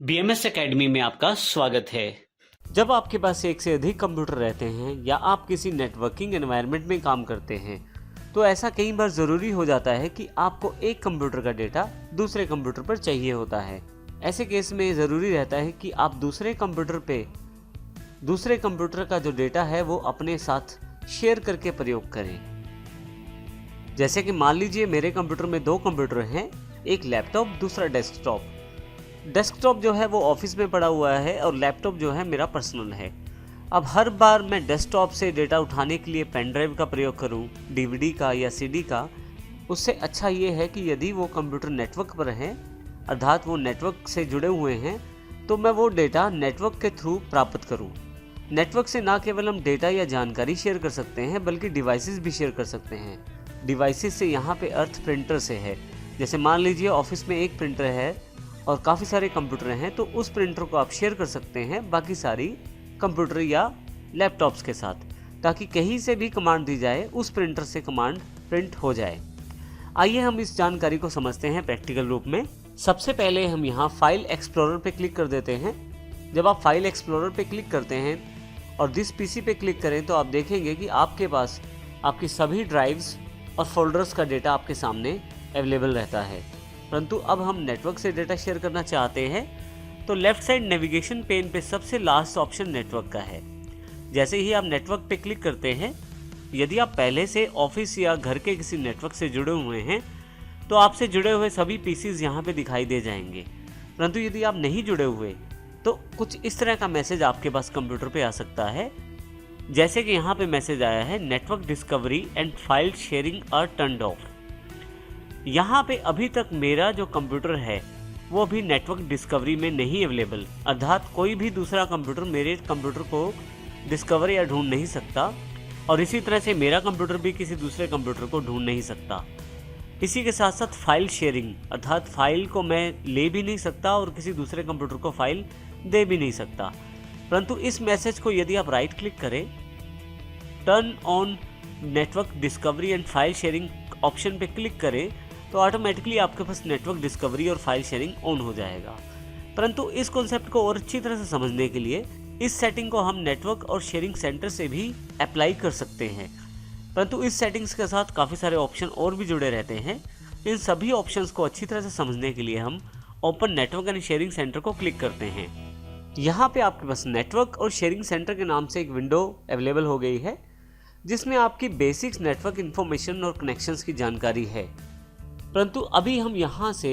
BMS academy में आपका स्वागत है। जब आपके पास एक से अधिक कंप्यूटर रहते हैं या आप किसी नेटवर्किंग एनवायरनमेंट में काम करते हैं तो ऐसा कई बार ज़रूरी हो जाता है कि आपको एक कंप्यूटर का डेटा दूसरे कंप्यूटर पर चाहिए होता है। ऐसे केस में ज़रूरी रहता है कि आप दूसरे कंप्यूटर का जो डेटा है वो अपने साथ शेयर करके प्रयोग करें। जैसे कि मान लीजिए मेरे कंप्यूटर में 2 कंप्यूटर हैं, एक लैपटॉप दूसरा डेस्कटॉप। डेस्कटॉप जो है वो ऑफिस में पड़ा हुआ है और लैपटॉप जो है मेरा पर्सनल है। अब हर बार मैं डेस्कटॉप से डेटा उठाने के लिए पेन ड्राइव का प्रयोग करूं, डीवीडी का या सीडी का, उससे अच्छा ये है कि यदि वो कंप्यूटर नेटवर्क पर है, अर्थात वो नेटवर्क से जुड़े हुए हैं, तो मैं वो डेटा नेटवर्क के थ्रू प्राप्त करूं। नेटवर्क से ना केवल हम डेटा या जानकारी शेयर कर सकते हैं बल्कि डिवाइसेस भी शेयर कर सकते हैं। डिवाइसेस से यहाँ पे अर्थ प्रिंटर से है। जैसे मान लीजिए ऑफिस में एक प्रिंटर है और काफ़ी सारे कंप्यूटर हैं, तो उस प्रिंटर को आप शेयर कर सकते हैं बाकी सारी कंप्यूटर या लैपटॉप्स के साथ, ताकि कहीं से भी कमांड दी जाए उस प्रिंटर से कमांड प्रिंट हो जाए। आइए हम इस जानकारी को समझते हैं प्रैक्टिकल रूप में। सबसे पहले हम यहाँ फाइल एक्सप्लोरर पे क्लिक कर देते हैं। जब आप फाइल एक्सप्लोरर पे क्लिक करते हैं और दिस पीसी पे क्लिक करें तो आप देखेंगे कि आपके पास आपकी सभी ड्राइव्स और फोल्डर्स का डेटा आपके सामने अवेलेबल रहता है। परंतु अब हम नेटवर्क से डेटा शेयर करना चाहते हैं तो लेफ्ट साइड नेविगेशन पेन पे सबसे लास्ट ऑप्शन नेटवर्क का है। जैसे ही आप नेटवर्क पे क्लिक करते हैं, यदि आप पहले से ऑफिस या घर के किसी नेटवर्क से जुड़े हुए हैं तो आपसे जुड़े हुए सभी पीसीज यहाँ पे दिखाई दे जाएंगे। परंतु यदि आप नहीं जुड़े हुए तो कुछ इस तरह का मैसेज आपके पास कंप्यूटर पे आ सकता है, जैसे कि यहाँ पे मैसेज आया है, network discovery and file sharing our turned of. यहाँ पे अभी तक मेरा जो कंप्यूटर है वो अभी नेटवर्क डिस्कवरी में नहीं अवेलेबल, अर्थात कोई भी दूसरा कंप्यूटर मेरे कंप्यूटर को डिस्कवर या ढूंढ नहीं सकता और इसी तरह से मेरा कंप्यूटर भी किसी दूसरे कंप्यूटर को ढूंढ नहीं सकता। इसी के साथ साथ फाइल शेयरिंग, अर्थात फाइल को मैं ले भी नहीं सकता और किसी दूसरे कंप्यूटर को फाइल दे भी नहीं सकता। परंतु इस मैसेज को यदि आप राइट क्लिक करें, turn on network discovery and file sharing option पे क्लिक करें तो ऑटोमेटिकली आपके पास नेटवर्क डिस्कवरी और फाइल शेयरिंग ऑन हो जाएगा। परंतु इस कॉन्सेप्ट को और अच्छी तरह से समझने के लिए इस सेटिंग को हम नेटवर्क और शेयरिंग सेंटर से भी अप्लाई कर सकते हैं। परंतु इस सेटिंग्स के साथ काफ़ी सारे ऑप्शन और भी जुड़े रहते हैं। इन सभी ऑप्शंस को अच्छी तरह से समझने के लिए हम open network and sharing centre को क्लिक करते हैं। यहाँ पे आपके पास नेटवर्क और शेयरिंग सेंटर के नाम से एक विंडो अवेलेबल हो गई है, जिसमें आपकी बेसिक्स नेटवर्क इन्फॉर्मेशन और कनेक्शंस की जानकारी है। परंतु अभी हम यहाँ से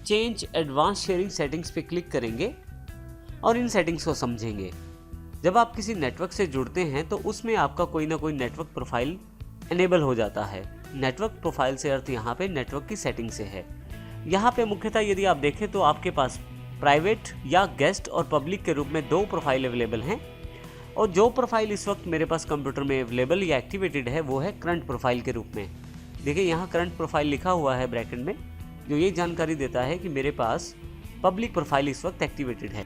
चेंज एडवांस शेयरिंग सेटिंग्स पे क्लिक करेंगे और इन सेटिंग्स को समझेंगे। जब आप किसी नेटवर्क से जुड़ते हैं तो उसमें आपका कोई ना कोई नेटवर्क प्रोफाइल एनेबल हो जाता है। नेटवर्क प्रोफाइल से अर्थ यहाँ पे नेटवर्क की सेटिंग से है। यहाँ पे मुख्यतः यदि आप देखें तो आपके पास प्राइवेट या गेस्ट और पब्लिक के रूप में 2 प्रोफाइल अवेलेबल हैं, और जो प्रोफाइल इस वक्त मेरे पास कंप्यूटर में अवेलेबल या एक्टिवेटेड है वो है करंट प्रोफाइल के रूप में। देखिए यहाँ करंट प्रोफाइल लिखा हुआ है ब्रैकेट में, जो ये जानकारी देता है कि मेरे पास पब्लिक प्रोफाइल इस वक्त एक्टिवेटेड है।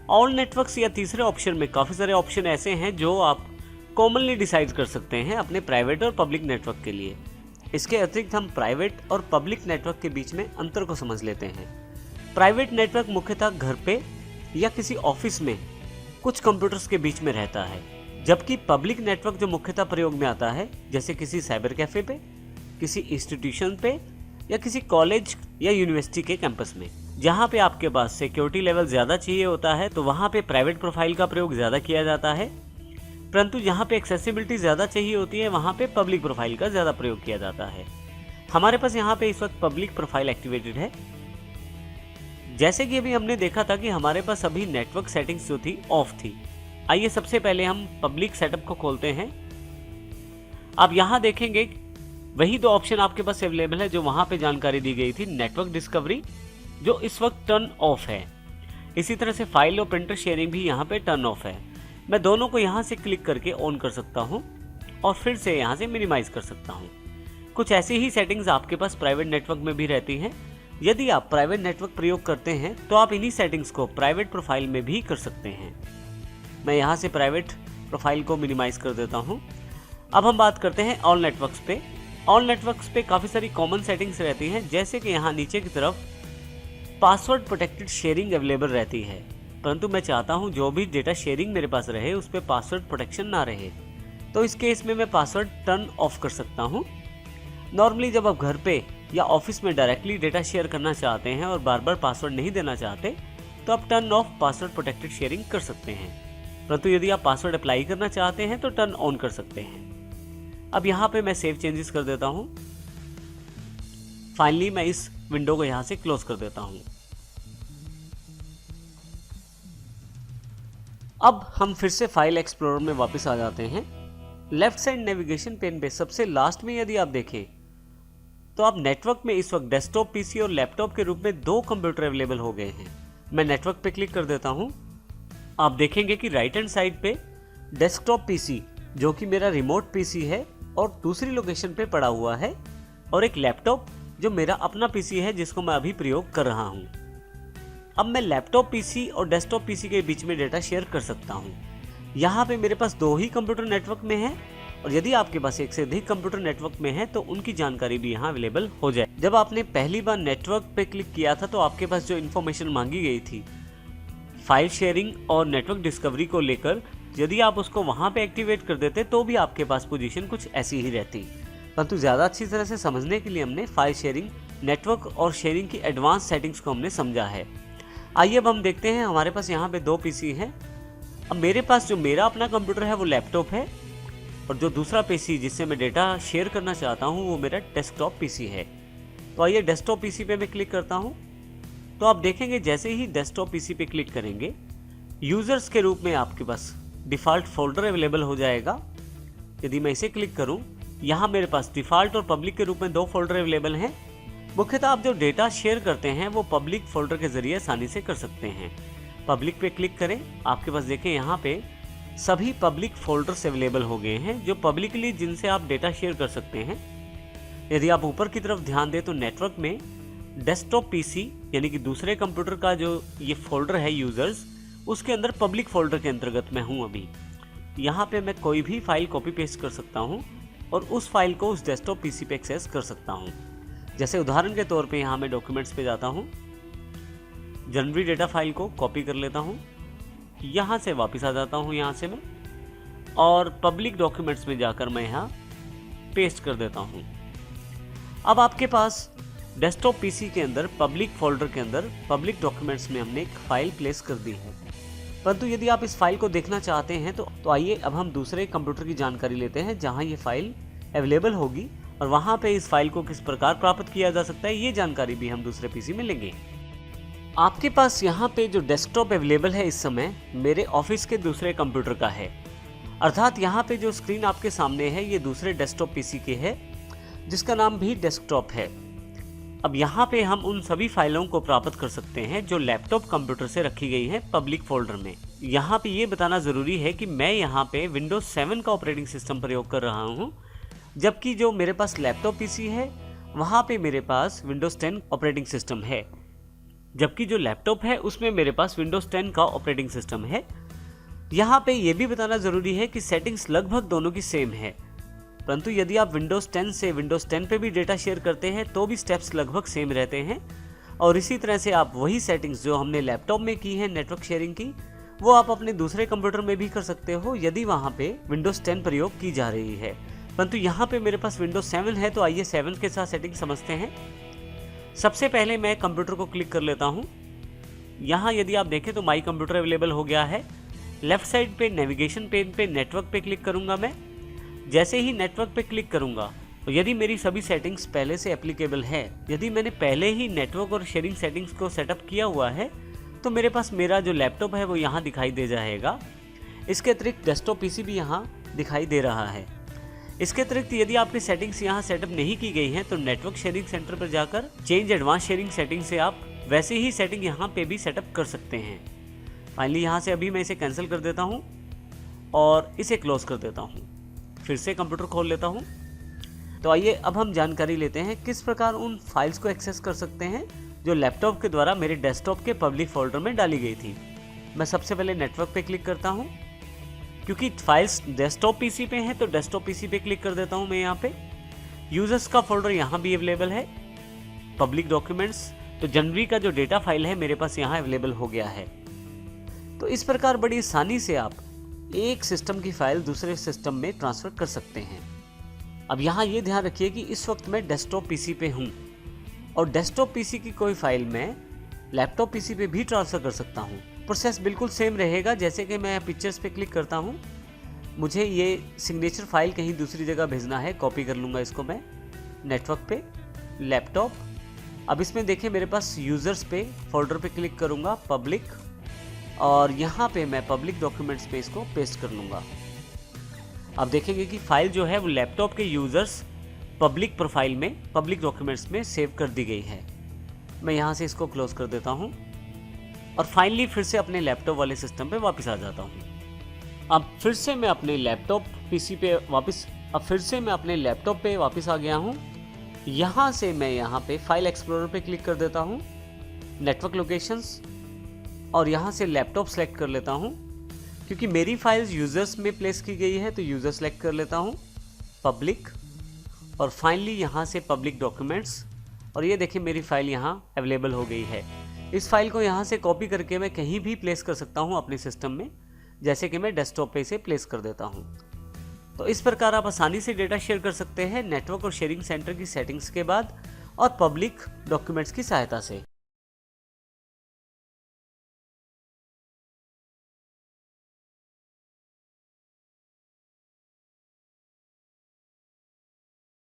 ऑल नेटवर्क्स या तीसरे ऑप्शन में काफ़ी सारे ऑप्शन ऐसे हैं जो आप कॉमनली डिसाइड कर सकते हैं अपने प्राइवेट और पब्लिक नेटवर्क के लिए। इसके अतिरिक्त हम प्राइवेट और पब्लिक नेटवर्क के बीच में अंतर को समझ लेते हैं। प्राइवेट नेटवर्क मुख्यतः घर पे या किसी ऑफिस में कुछ कंप्यूटर्स के बीच में रहता है, जबकि पब्लिक नेटवर्क जो मुख्यतः प्रयोग में आता है, जैसे किसी साइबर कैफे पे, किसी इंस्टीट्यूशन पे या किसी कॉलेज या यूनिवर्सिटी के कैंपस में, जहाँ पे आपके पास सिक्योरिटी लेवल ज़्यादा चाहिए होता है तो वहाँ पे प्राइवेट प्रोफाइल का प्रयोग ज़्यादा किया जाता है। परंतु जहाँ पे एक्सेसिबिलिटी ज़्यादा चाहिए होती है वहाँ पे पब्लिक प्रोफाइल का ज़्यादा प्रयोग किया जाता है। हमारे पास यहाँ पे इस वक्त पब्लिक प्रोफाइल एक्टिवेटेड है। जैसे कि अभी हमने देखा था कि हमारे पास अभी नेटवर्क सेटिंग्स जो थी ऑफ थी। आइए सबसे पहले हम पब्लिक सेटअप को खोलते हैं। आप यहाँ देखेंगे वही 2 ऑप्शन आपके पास अवेलेबल है जो वहाँ पे जानकारी दी गई थी, नेटवर्क डिस्कवरी जो इस वक्त टर्न ऑफ है। इसी तरह से फाइल और प्रिंटर शेयरिंग भी यहाँ पे टर्न ऑफ है। मैं दोनों को यहाँ से क्लिक करके ऑन कर सकता हूँ और फिर से यहाँ से मिनिमाइज कर सकता हूँ। कुछ ऐसी ही सेटिंग्स आपके पास प्राइवेट नेटवर्क में भी रहती हैं। यदि आप प्राइवेट नेटवर्क प्रयोग करते हैं तो आप इन्हीं सेटिंग्स को प्राइवेट प्रोफाइल में भी कर सकते हैं। मैं यहाँ से प्राइवेट प्रोफाइल को मिनिमाइज कर देता हूँ। अब हम बात करते हैं ऑल नेटवर्क्स पे। ऑल नेटवर्क्स पे काफ़ी सारी कॉमन सेटिंग्स रहती हैं, जैसे कि यहाँ नीचे की तरफ पासवर्ड प्रोटेक्टेड शेयरिंग अवेलेबल रहती है, परंतु मैं चाहता हूँ जो भी डेटा शेयरिंग मेरे पास रहे उस पर पासवर्ड प्रोटेक्शन ना रहे। तो इस केस में मैं पासवर्ड टर्न ऑफ कर सकता हूँ। नॉर्मली जब आप घर पे या ऑफिस में डायरेक्टली डेटा शेयर करना चाहते हैं और बार बार पासवर्ड नहीं देना चाहते तो आप turn off password protected sharing कर सकते हैं, परंतु यदि आप पासवर्ड अप्लाई करना चाहते हैं तो टर्न ऑन कर सकते हैं। अब यहाँ पे मैं सेव चेंजेस कर देता हूँ। फाइनली मैं इस विंडो को यहाँ से क्लोज कर देता हूँ। अब हम फिर से फाइल एक्सप्लोरर में वापस आ जाते हैं। लेफ्ट साइड नेविगेशन पेन पे सबसे लास्ट में यदि आप देखें तो आप नेटवर्क में इस वक्त डेस्कटॉप पीसी और लैपटॉप के रूप में 2 कंप्यूटर अवेलेबल हो गए हैं। मैं नेटवर्क पे क्लिक कर देता हूं। आप देखेंगे कि राइट हैंड साइड पे डेस्कटॉप पीसी जो कि मेरा रिमोट पीसी है और दूसरी लोकेशन पे पड़ा हुआ है, और एक लैपटॉप जो मेरा अपना पीसी है जिसको मैं अभी प्रयोग कर रहा हूं। अब मैं लैपटॉप पीसी और डेस्कटॉप पीसी के बीच में डेटा शेयर कर सकता हूं। यहाँ पे मेरे पास 2 ही कंप्यूटर नेटवर्क में है, और यदि आपके पास एक से अधिक कंप्यूटर नेटवर्क में है तो उनकी जानकारी भी यहाँ अवेलेबल हो जाए। जब आपने पहली बार नेटवर्क पे क्लिक किया था तो आपके पास जो इन्फॉर्मेशन मांगी गई थी फाइल शेयरिंग और नेटवर्क डिस्कवरी को लेकर, यदि आप उसको वहाँ पे एक्टिवेट कर देते तो भी आपके पास पोजीशन कुछ ऐसी ही रहती। परंतु ज़्यादा अच्छी तरह से समझने के लिए हमने फाइल शेयरिंग, नेटवर्क और शेयरिंग की एडवांस सेटिंग्स को हमने समझा है। आइए अब हम देखते हैं। हमारे पास यहाँ पे 2 पीसी हैं। अब मेरे पास जो मेरा अपना कंप्यूटर है वो लैपटॉप है, और जो दूसरा पीसी जिससे मैं डेटा शेयर करना चाहता हूँ वो मेरा डेस्कटॉप पीसी है। तो आइए डेस्कटॉप पीसी पे मैं क्लिक करता हूँ। तो आप देखेंगे जैसे ही डेस्कटॉप पीसी पे क्लिक करेंगे यूजर्स के रूप में आपके पास डिफ़ॉल्ट फोल्डर अवेलेबल हो जाएगा। यदि मैं इसे क्लिक करूँ, यहाँ मेरे पास डिफ़ॉल्ट और पब्लिक के रूप में 2 फोल्डर अवेलेबल हैं। मुख्यतः आप जो डेटा शेयर करते हैं वो पब्लिक फोल्डर के जरिए आसानी से कर सकते हैं। पब्लिक पे क्लिक करें, आपके पास देखें यहाँ पे सभी पब्लिक फोल्डर्स अवेलेबल हो गए हैं जो पब्लिकली जिनसे आप डेटा शेयर कर सकते हैं। यदि आप ऊपर की तरफ ध्यान दें तो नेटवर्क में डेस्कटॉप पीसी यानी कि दूसरे कंप्यूटर का जो ये फोल्डर है यूजर्स, उसके अंदर पब्लिक फोल्डर के अंतर्गत मैं हूँ अभी। यहाँ पे मैं कोई भी फाइल कॉपी पेस्ट कर सकता हूँ और उस फाइल को उस डेस्कटॉप पीसी पे एक्सेस कर सकता हूँ। जैसे उदाहरण के तौर पे यहाँ मैं डॉक्यूमेंट्स पे जाता हूँ, जनवरी डेटा फाइल को कॉपी कर लेता हूँ, यहाँ से वापस आ जाता हूँ यहाँ से मैं, और पब्लिक डॉक्यूमेंट्स में जाकर मैं यहाँ पेस्ट कर देता हूँ। अब आपके पास डेस्कटॉप पीसी के अंदर पब्लिक फोल्डर के अंदर पब्लिक डॉक्यूमेंट्स में हमने एक फाइल प्लेस कर दी है। परंतु यदि आप इस फाइल को देखना चाहते हैं तो आइए अब हम दूसरे कंप्यूटर की जानकारी लेते हैं जहाँ ये फाइल अवेलेबल होगी, और वहाँ पे इस फाइल को किस प्रकार प्राप्त किया जा सकता है ये जानकारी भी हम दूसरे पीसी में लेंगे। आपके पास यहाँ पे जो डेस्कटॉप अवेलेबल है इस समय मेरे ऑफिस के दूसरे कंप्यूटर का है, अर्थात यहाँ पे जो स्क्रीन आपके सामने है ये दूसरे डेस्कटॉप पीसी के है जिसका नाम भी डेस्कटॉप है। अब यहाँ पे हम उन सभी फाइलों को प्राप्त कर सकते हैं जो लैपटॉप कंप्यूटर से रखी गई है पब्लिक फोल्डर में। यहाँ पे ये बताना ज़रूरी है कि मैं यहाँ पे विंडोज 7 का ऑपरेटिंग सिस्टम प्रयोग कर रहा हूँ, जबकि जो मेरे पास लैपटॉप पीसी है वहाँ पे मेरे पास विंडोज 10 ऑपरेटिंग सिस्टम है, जबकि जो लैपटॉप है उसमें मेरे पास विंडोज 10 का ऑपरेटिंग सिस्टम है। यहाँ पे ये भी बताना ज़रूरी है कि सेटिंग्स लगभग दोनों की सेम है, परंतु यदि आप विंडोज 10 से विंडोज 10 पे भी डेटा शेयर करते हैं तो भी स्टेप्स लगभग सेम रहते हैं। और इसी तरह से आप वही सेटिंग्स जो हमने लैपटॉप में की है नेटवर्क शेयरिंग की, वो आप अपने दूसरे कंप्यूटर में भी कर सकते हो यदि वहाँ पे विंडोज 10 प्रयोग की जा रही है। परंतु यहाँ पे मेरे पास विंडोज 7 है, तो आइए 7 के साथ सेटिंग समझते हैं। सबसे पहले मैं कंप्यूटर को क्लिक कर लेता हूँ। यहाँ यदि आप देखें तो माई कंप्यूटर अवेलेबल हो गया है। लेफ्ट साइड पे नेविगेशन पेन पे नेटवर्क पे क्लिक करूँगा मैं। जैसे ही नेटवर्क पे क्लिक करूँगा तो यदि मेरी सभी सेटिंग्स पहले से एप्लीकेबल है, यदि मैंने पहले ही नेटवर्क और शेयरिंग सेटिंग्स को सेटअप किया हुआ है, तो मेरे पास मेरा जो लैपटॉप है वो यहाँ दिखाई दे जाएगा। इसके अतिरिक्त डेस्कटॉप पीसी भी यहाँ दिखाई दे रहा है। इसके अतिरिक्त यदि आपकी सेटिंग्स यहाँ सेटअप नहीं की गई हैं तो नेटवर्क शेयरिंग सेंटर पर जाकर चेंज एडवांस शेयरिंग सेटिंग से आप वैसे ही सेटिंग यहाँ पे भी सेटअप कर सकते हैं। फाइनली यहाँ से अभी मैं इसे कैंसिल कर देता हूँ और इसे क्लोज कर देता हूँ। फिर से कंप्यूटर खोल लेता हूँ। तो आइए अब हम जानकारी लेते हैं किस प्रकार उन फाइल्स को एक्सेस कर सकते हैं जो लैपटॉप के द्वारा मेरे डेस्कटॉप के पब्लिक फोल्डर में डाली गई थी। मैं सबसे पहले नेटवर्क पे क्लिक करता हूँ। क्योंकि फाइल्स डेस्कटॉप पीसी पे हैं तो डेस्कटॉप पीसी पे क्लिक कर देता हूँ मैं यहाँ पे। यूजर्स का फोल्डर यहाँ भी अवेलेबल है। पब्लिक डॉक्यूमेंट्स तो जनवरी का जो डेटा फाइल है मेरे पास यहाँ अवेलेबल हो गया है। तो इस प्रकार बड़ी आसानी से आप एक सिस्टम की फाइल दूसरे सिस्टम में ट्रांसफ़र कर सकते हैं। अब यहाँ ये ध्यान रखिए कि इस वक्त मैं डेस्कटॉप पीसी पे हूँ और डेस्कटॉप पीसी की कोई फाइल मैं लैपटॉप पीसी पे भी ट्रांसफ़र कर सकता हूँ। प्रोसेस बिल्कुल सेम रहेगा। जैसे कि मैं पिक्चर्स पे क्लिक करता हूँ, मुझे ये सिग्नेचर फाइल कहीं दूसरी जगह भेजना है, कॉपी कर लूँगा इसको मैं नेटवर्क पे, लैपटॉप। अब इसमें देखिए मेरे पास यूज़र्स पे फोल्डर पे क्लिक करूँगा, पब्लिक, और यहाँ पे मैं पब्लिक डॉक्यूमेंट्स पे इसको पेस्ट कर लूँगा। अब देखेंगे कि फाइल जो है वो लैपटॉप के यूज़र्स पब्लिक प्रोफाइल में, पब्लिक डॉक्यूमेंट्स में सेव कर दी गई है। मैं यहाँ से इसको क्लोज कर देता हूँ और फाइनली फिर से अपने लैपटॉप वाले सिस्टम पे वापस आ जाता हूँ। अब फिर से मैं अपने लैपटॉप पीसी पे वापस आ गया हूँ। यहाँ से मैं यहाँ पे फाइल एक्सप्लोरर पे क्लिक कर देता हूँ, नेटवर्क लोकेशंस, और यहाँ से लैपटॉप सेलेक्ट कर लेता हूँ। क्योंकि मेरी फाइल्स यूज़र्स में प्लेस की गई है तो यूज़र सेलेक्ट कर लेता हूँ, पब्लिक, और फाइनली यहाँ से पब्लिक डॉक्यूमेंट्स, और ये देखिए मेरी फाइल यहाँ अवेलेबल हो गई है। इस फाइल को यहाँ से कॉपी करके मैं कहीं भी प्लेस कर सकता हूँ अपने सिस्टम में, जैसे कि मैं डेस्कटॉप पे इसे प्लेस कर देता हूँ। तो इस प्रकार आप आसानी से डेटा शेयर कर सकते हैं नेटवर्क और शेयरिंग सेंटर की सेटिंग्स के बाद और पब्लिक डॉक्यूमेंट्स की सहायता से।